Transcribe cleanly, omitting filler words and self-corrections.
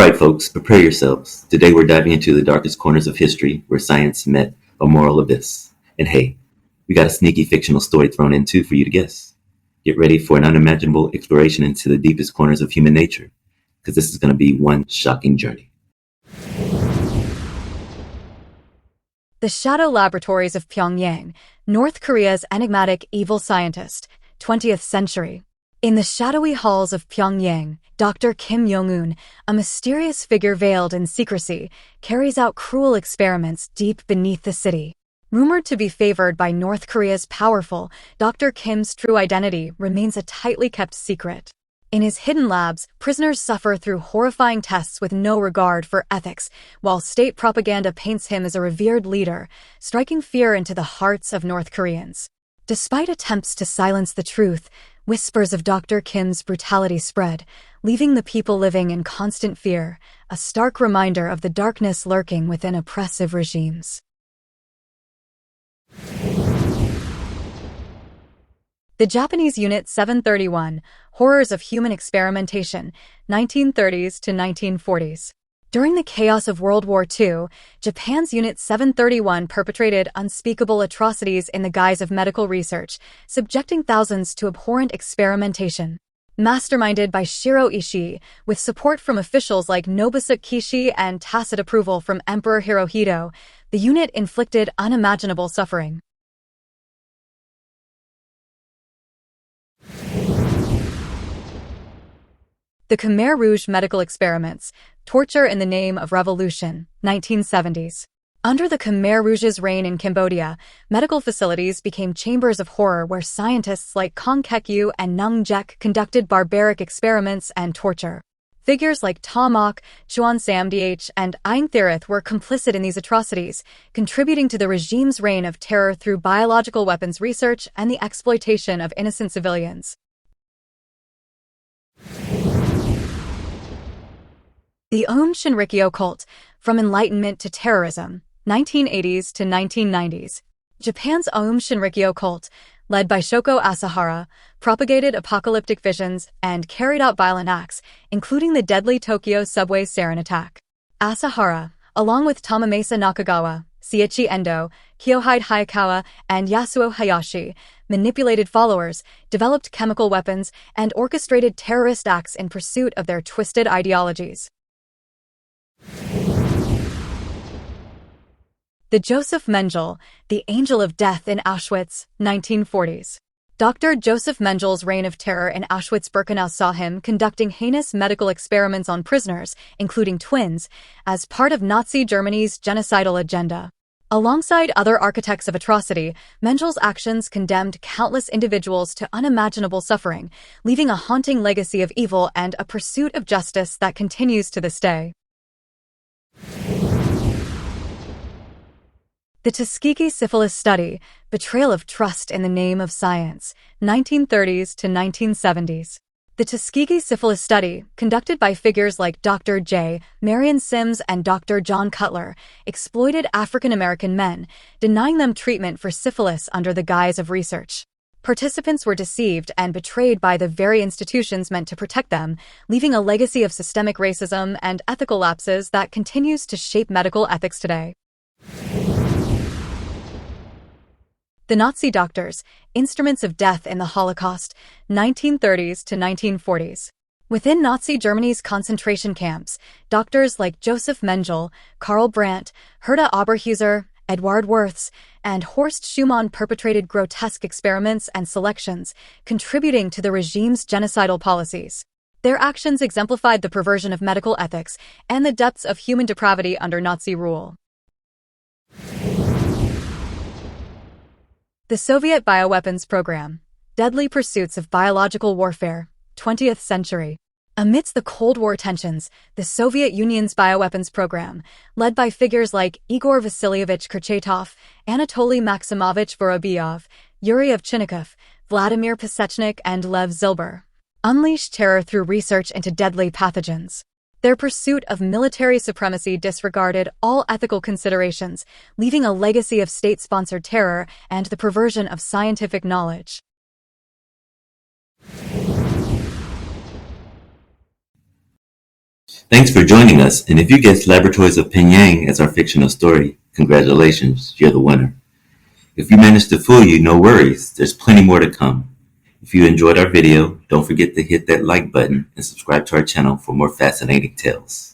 Alright folks, prepare yourselves. Today we're diving into the darkest corners of history where science met a moral abyss. And hey, we got a sneaky fictional story thrown in too for you to guess. Get ready for an unimaginable exploration into the deepest corners of human nature, because this is going to be one shocking journey. The Shadow Laboratories of Pyongyang, North Korea's enigmatic evil scientist, 20th century. In the shadowy halls of Pyongyang, Dr. Kim Jong-un, a mysterious figure veiled in secrecy, carries out cruel experiments deep beneath the city. Rumored to be favored by North Korea's powerful, Dr. Kim's true identity remains a tightly kept secret. In his hidden labs, prisoners suffer through horrifying tests with no regard for ethics, while state propaganda paints him as a revered leader, striking fear into the hearts of North Koreans. Despite attempts to silence the truth, whispers of Dr. Kim's brutality spread, leaving the people living in constant fear, a stark reminder of the darkness lurking within oppressive regimes. The Japanese Unit 731, Horrors of Human Experimentation, 1930s to 1940s. During the chaos of World War II, Japan's Unit 731 perpetrated unspeakable atrocities in the guise of medical research, subjecting thousands to abhorrent experimentation. Masterminded by Shiro Ishii, with support from officials like Nobusuke Kishi and tacit approval from Emperor Hirohito, the unit inflicted unimaginable suffering. The Khmer Rouge Medical Experiments, Torture in the Name of Revolution, 1970s. Under the Khmer Rouge's reign in Cambodia, medical facilities became chambers of horror where scientists like Kong Kek-yew and Nung Jek conducted barbaric experiments and torture. Figures like Ta Mok, Chuan Samdh, and Aing Therith were complicit in these atrocities, contributing to the regime's reign of terror through biological weapons research and the exploitation of innocent civilians. The Aum Shinrikyo cult, from enlightenment to terrorism, 1980s to 1990s. Japan's Aum Shinrikyo cult, led by Shoko Asahara, propagated apocalyptic visions and carried out violent acts, including the deadly Tokyo subway sarin attack. Asahara, along with Tamamasa Nakagawa, Seiichi Endo, Kyohide Hayakawa, and Yasuo Hayashi, manipulated followers, developed chemical weapons, and orchestrated terrorist acts in pursuit of their twisted ideologies. The Joseph Mengele, the Angel of Death in Auschwitz, 1940s. Dr. Joseph Mengel's reign of terror in Auschwitz-Birkenau saw him conducting heinous medical experiments on prisoners, including twins, as part of Nazi Germany's genocidal agenda. Alongside other architects of atrocity, Mengele's actions condemned countless individuals to unimaginable suffering, leaving a haunting legacy of evil and a pursuit of justice that continues to this day. The Tuskegee Syphilis Study, Betrayal of Trust in the Name of Science, 1930s to 1970s. The Tuskegee Syphilis Study, conducted by figures like Dr. J. Marion Sims and Dr. John Cutler, exploited African American men, denying them treatment for syphilis under the guise of research. Participants were deceived and betrayed by the very institutions meant to protect them, leaving a legacy of systemic racism and ethical lapses that continues to shape medical ethics today. The Nazi Doctors, Instruments of Death in the Holocaust, 1930s to 1940s. Within Nazi Germany's concentration camps, doctors like Joseph Mengele, Karl Brandt, Herta Oberhauser, Edward Worths, and Horst Schumann perpetrated grotesque experiments and selections, contributing to the regime's genocidal policies. Their actions exemplified the perversion of medical ethics and the depths of human depravity under Nazi rule. The Soviet Bioweapons Program, Deadly Pursuits of Biological Warfare, 20th century. Amidst the Cold War tensions, the Soviet Union's bioweapons program, led by figures like Igor Vasilievich Kurchatov, Anatoly Maximovich Vorobyev, Yuri Ovchinnikov, Vladimir Pasechnik, and Lev Zilber, unleashed terror through research into deadly pathogens. Their pursuit of military supremacy disregarded all ethical considerations, leaving a legacy of state-sponsored terror and the perversion of scientific knowledge. Thanks for joining us, and if you guessed Laboratories of Pyongyang as our fictional story, congratulations, you're the winner. If we managed to fool you, no worries, there's plenty more to come. If you enjoyed our video, don't forget to hit that like button and subscribe to our channel for more fascinating tales.